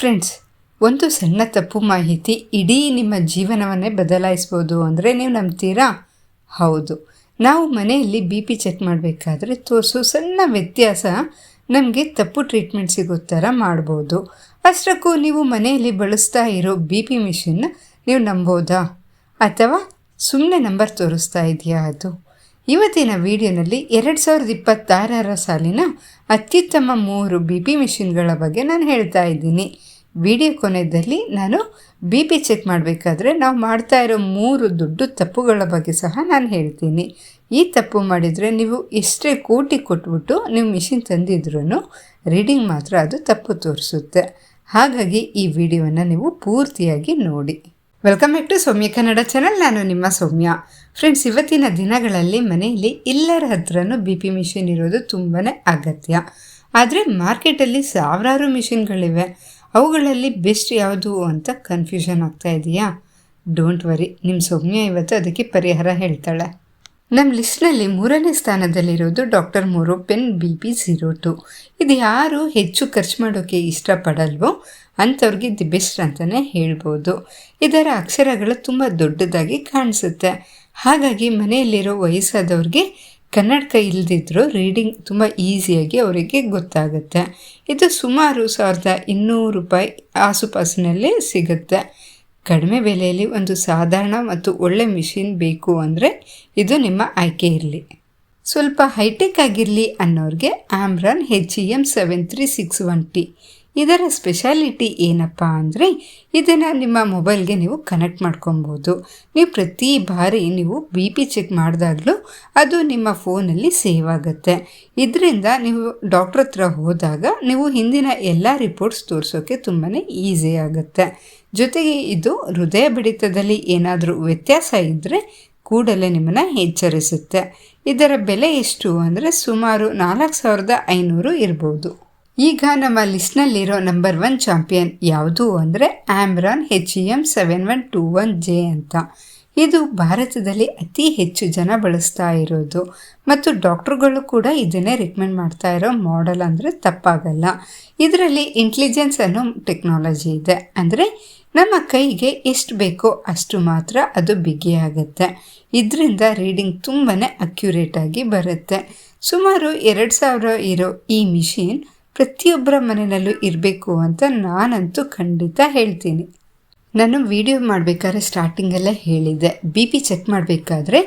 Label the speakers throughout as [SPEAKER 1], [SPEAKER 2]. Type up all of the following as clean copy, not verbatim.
[SPEAKER 1] Friends, ಒಂದು ಸಣ್ಣ ತಪ್ಪು ಮಾಹಿತಿ ಇಡೀ ನಿಮ್ಮ ಜೀವನವನ್ನೇ ಬದಲಾಯಿಸ್ಬೋದು ಅಂದರೆ ನೀವು ನಂಬ್ತೀರಾ? ಹೌದು. ನಾವು ಮನೆಯಲ್ಲಿ BP ಚೆಕ್ ಮಾಡಬೇಕಾದ್ರೆ ತೋರಿಸೋ ಸಣ್ಣ ವ್ಯತ್ಯಾಸ ನಮಗೆ ತಪ್ಪು ಟ್ರೀಟ್ಮೆಂಟ್ ಸಿಗೋ ಥರ ಮಾಡ್ಬೋದು. ಅಷ್ಟಕ್ಕೂ ನೀವು ಮನೆಯಲ್ಲಿ ಬಳಸ್ತಾ ಇರೋ BP ಮಿಷಿನ್ನ ನೀವು ನಂಬೋದಾ? ಅಥವಾ ಸುಮ್ಮನೆ ನಂಬರ್ ತೋರಿಸ್ತಾ ಇದೆಯಾ ಅದು? ಇವತ್ತಿನ ವಿಡಿಯೋನಲ್ಲಿ 2026 ಸಾಲಿನ ಅತ್ಯುತ್ತಮ 3 BP ಮಿಷಿನ್ಗಳ ಬಗ್ಗೆ ನಾನು ಹೇಳ್ತಾ ಇದ್ದೀನಿ. ವಿಡಿಯೋ ಕೊನೆಯಲ್ಲಿ ನಾನು BP ಚೆಕ್ ಮಾಡಬೇಕಾದ್ರೆ ನಾವು ಮಾಡ್ತಾ ಇರೋ 3 ದೊಡ್ಡ ತಪ್ಪುಗಳ ಬಗ್ಗೆ ಸಹ ನಾನು ಹೇಳ್ತೀನಿ. ಈ ತಪ್ಪು ಮಾಡಿದರೆ ನೀವು ಎಷ್ಟೇ ಕೋಟಿ ಕೊಟ್ಬಿಟ್ಟು ನೀವು ಮಿಷಿನ್ ತಂದಿದ್ರೂ ರೀಡಿಂಗ್ ಮಾತ್ರ ಅದು ತಪ್ಪು ತೋರಿಸುತ್ತೆ. ಹಾಗಾಗಿ ಈ ವಿಡಿಯೋವನ್ನು ನೀವು ಪೂರ್ತಿಯಾಗಿ ನೋಡಿ. Welcome back to Soumya Kannada channel. ನಾನು ನಿಮ್ಮ ಸೌಮ್ಯ. ಫ್ರೆಂಡ್ಸ್, ಇವತ್ತಿನ ದಿನಗಳಲ್ಲಿ ಮನೆಯಲ್ಲಿ ಎಲ್ಲರ ಹತ್ರನೂ BP ಮಿಷಿನ್ ಇರೋದು ತುಂಬಾ ಅಗತ್ಯ. ಆದರೆ ಮಾರ್ಕೆಟಲ್ಲಿ ಸಾವಿರಾರು ಮಿಷಿನ್ಗಳಿವೆ. ಅವುಗಳಲ್ಲಿ ಬೆಸ್ಟ್ ಯಾವುದು ಅಂತ ಕನ್ಫ್ಯೂಷನ್ ಆಗ್ತಾ ಇದೆಯಾ? ಡೋಂಟ್ ವರಿ, ನಿಮ್ಮ ಸೌಮ್ಯ ಇವತ್ತು ಅದಕ್ಕೆ ಪರಿಹಾರ ಹೇಳ್ತಾಳೆ. ನಮ್ಮ ಲಿಸ್ಟ್ನಲ್ಲಿ 3ನೇ ಸ್ಥಾನದಲ್ಲಿರೋದು ಡಾಕ್ಟರ್ ಮೊರೋ ಪೆನ್ BP02. ಇದು ಯಾರು ಹೆಚ್ಚು ಖರ್ಚು ಮಾಡೋಕ್ಕೆ ಇಷ್ಟಪಡಲ್ವೋ ಅಂಥವ್ರಿಗೆ ದಿ ಬೆಸ್ಟ್ ಅಂತಲೇ ಹೇಳ್ಬೋದು. ಇದರ ಅಕ್ಷರಗಳು ತುಂಬ ದೊಡ್ಡದಾಗಿ ಕಾಣಿಸುತ್ತೆ. ಹಾಗಾಗಿ ಮನೆಯಲ್ಲಿರೋ ವಯಸ್ಸಾದವ್ರಿಗೆ ಕನ್ನಡಕ ಇಲ್ಲದಿದ್ದರೂ ರೀಡಿಂಗ್ ತುಂಬ ಈಸಿಯಾಗಿ ಅವರಿಗೆ ಗೊತ್ತಾಗುತ್ತೆ. ಇದು ಸುಮಾರು ₹1200 ಆಸುಪಾಸಿನಲ್ಲೇ ಸಿಗುತ್ತೆ. ಕಡಿಮೆ ಬೆಲೆಯಲ್ಲಿ ಒಂದು ಸಾಧಾರಣ ಮತ್ತು ಒಳ್ಳೆ ಮಿಷಿನ್ ಬೇಕು ಅಂದರೆ ಇದು ನಿಮ್ಮ ಆಯ್ಕೆ ಇರಲಿ. ಸ್ವಲ್ಪ ಹೈಟೆಕ್ ಆಗಿರಲಿ ಅನ್ನೋರಿಗೆ ಆಮ್ರಾನ್ HEM 7361T. ಇದರ ಸ್ಪೆಷಾಲಿಟಿ ಏನಪ್ಪ ಅಂದರೆ ಇದನ್ನು ನಿಮ್ಮ ಮೊಬೈಲ್ಗೆ ನೀವು ಕನೆಕ್ಟ್ ಮಾಡ್ಕೊಬೋದು. ನೀವು ಪ್ರತಿ ಬಾರಿ ನೀವು BP ಚೆಕ್ ಮಾಡಿದಾಗಲೂ ಅದು ನಿಮ್ಮ ಫೋನಲ್ಲಿ ಸೇವ್ ಆಗುತ್ತೆ. ಇದರಿಂದ ನೀವು ಡಾಕ್ಟ್ರ್ ಹತ್ರ ಹೋದಾಗ ನೀವು ಹಿಂದಿನ ಎಲ್ಲ ರಿಪೋರ್ಟ್ಸ್ ತೋರಿಸೋಕ್ಕೆ ತುಂಬಾ ಈಸಿ ಆಗುತ್ತೆ. ಜೊತೆಗೆ ಇದು ಹೃದಯ ಬಡಿತದಲ್ಲಿ ಏನಾದರೂ ವ್ಯತ್ಯಾಸ ಇದ್ದರೆ ಕೂಡಲೇ ನಿಮ್ಮನ್ನು ಎಚ್ಚರಿಸುತ್ತೆ. ಇದರ ಬೆಲೆ ಎಷ್ಟು ಅಂದರೆ ಸುಮಾರು 4500 ಇರ್ಬೋದು. ಈಗ ನಮ್ಮ ಲಿಸ್ಟ್ನಲ್ಲಿರೋ ನಂಬರ್ 1 ಚಾಂಪಿಯನ್ ಯಾವುದು ಅಂದರೆ ಆಮ್ರಾನ್ HEM 7121J ಅಂತ. ಇದು ಭಾರತದಲ್ಲಿ ಅತಿ ಹೆಚ್ಚು ಜನ ಬಳಸ್ತಾ ಇರೋದು ಮತ್ತು ಡಾಕ್ಟ್ರುಗಳು ಕೂಡ ಇದನ್ನೇ ರಿಕಮೆಂಡ್ ಮಾಡ್ತಾ ಇರೋ ಮಾಡೆಲ್ ಅಂದರೆ ತಪ್ಪಾಗಲ್ಲ. ಇದರಲ್ಲಿ ಇಂಟೆಲಿಜೆನ್ಸ್ ಅನ್ನೋ ಟೆಕ್ನಾಲಜಿ ಇದೆ. ಅಂದರೆ ನಮ್ಮ ಕೈಗೆ ಎಷ್ಟು ಬೇಕೋ ಅಷ್ಟು ಮಾತ್ರ ಅದು ಬಿಗಿಯಾಗುತ್ತೆ. ಇದರಿಂದ ರೀಡಿಂಗ್ ತುಂಬಾ ಅಕ್ಯುರೇಟಾಗಿ ಬರುತ್ತೆ. ಸುಮಾರು 2000 ಇರೋ ಈ ಮಿಷಿನ್ ಪ್ರತಿಯೊಬ್ಬರ ಮನೆಯಲ್ಲೂ ಇರಬೇಕು ಅಂತ ನಾನಂತೂ ಖಂಡಿತ ಹೇಳ್ತೀನಿ. ನಾನು ವಿಡಿಯೋ ಮಾಡಬೇಕಾದ್ರೆ ಸ್ಟಾರ್ಟಿಂಗಲ್ಲೇ ಹೇಳಿದ್ದೆ, BP ಚೆಕ್ ಮಾಡಬೇಕಾದ್ರೆ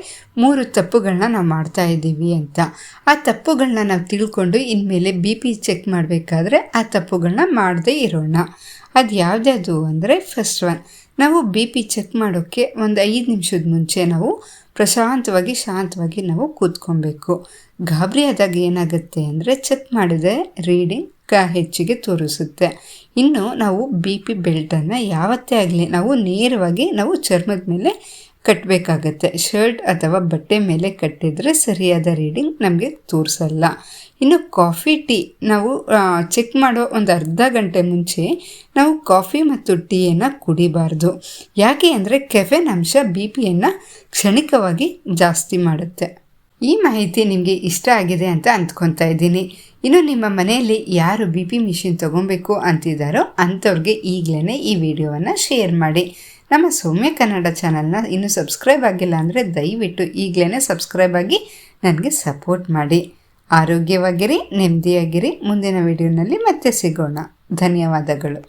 [SPEAKER 1] 3 ತಪ್ಪುಗಳನ್ನ ನಾವು ಮಾಡ್ತಾ ಇದ್ದೀವಿ ಅಂತ. ಆ ತಪ್ಪುಗಳನ್ನ ನಾವು ತಿಳ್ಕೊಂಡು ಇನ್ಮೇಲೆ BP ಚೆಕ್ ಮಾಡಬೇಕಾದ್ರೆ ಆ ತಪ್ಪುಗಳನ್ನ ಮಾಡದೇ ಇರೋಣ. ಅದು ಯಾವುದ್ಯಾವುದು ಅಂದರೆ ಫಸ್ಟ್ ಒನ್, ನಾವು BP ಚೆಕ್ ಮಾಡೋಕ್ಕೆ ಒಂದು 5 ನಿಮಿಷದ ಮುಂಚೆ ನಾವು ಶಾಂತವಾಗಿ ನಾವು ಕೂತ್ಕೊಬೇಕು. ಗಾಬರಿ ಆದಾಗ ಏನಾಗುತ್ತೆ ಅಂದರೆ ಚೆಕ್ ಮಾಡಿದೆ ರೀಡಿಂಗ್ ಹೆಚ್ಚಿಗೆ ತೋರಿಸುತ್ತೆ. ಇನ್ನು ನಾವು BP ಬೆಲ್ಟನ್ನು ಯಾವತ್ತೇ ಆಗಲಿ ನಾವು ನೇರವಾಗಿ ನಾವು ಚರ್ಮದ ಮೇಲೆ ಕಟ್ಟಬೇಕಾಗತ್ತೆ. ಶರ್ಟ್ ಅಥವಾ ಬಟ್ಟೆ ಮೇಲೆ ಕಟ್ಟಿದರೆ ಸರಿಯಾದ ರೀಡಿಂಗ್ ನಮಗೆ ತೋರಿಸಲ್ಲ. ಇನ್ನು ಕಾಫಿ ಟೀ ನಾವು ಚೆಕ್ ಮಾಡೋ ಒಂದು ಅರ್ಧ ಗಂಟೆ ಮುಂಚೆ ನಾವು ಕಾಫಿ ಮತ್ತು ಟೀಯನ್ನು ಕುಡಿಬಾರ್ದು. ಯಾಕೆ ಅಂದರೆ ಕೆಫೆನ್ ಅಂಶ BPಯನ್ನು ಕ್ಷಣಿಕವಾಗಿ ಜಾಸ್ತಿ ಮಾಡುತ್ತೆ. ಈ ಮಾಹಿತಿ ನಿಮಗೆ ಇಷ್ಟ ಆಗಿದೆ ಅಂತ ಅಂದ್ಕೊತಾ ಇದ್ದೀನಿ. ಇನ್ನು ನಿಮ್ಮ ಮನೆಯಲ್ಲಿ ಯಾರು BP ಮಿಷಿನ್ ತೊಗೊಬೇಕು ಅಂತಿದ್ದಾರೋ ಅಂಥವ್ರಿಗೆ ಈಗಲೇ ಈ ವಿಡಿಯೋವನ್ನು ಶೇರ್ ಮಾಡಿ. ನಮ್ಮ ಸೌಮ್ಯ ಕನ್ನಡ ಚಾನಲ್ನ ಇನ್ನೂ ಸಬ್ಸ್ಕ್ರೈಬ್ ಆಗಿಲ್ಲ ಅಂದರೆ ದಯವಿಟ್ಟು ಈಗಲೇ ಸಬ್ಸ್ಕ್ರೈಬ್ ಆಗಿ ನನಗೆ ಸಪೋರ್ಟ್ ಮಾಡಿ. ಆರೋಗ್ಯವಾಗಿರಿ, ನೆಮ್ಮದಿಯಾಗಿರಿ. ಮುಂದಿನ ವಿಡಿಯೋನಲ್ಲಿ ಮತ್ತೆ ಸಿಗೋಣ. ಧನ್ಯವಾದಗಳು.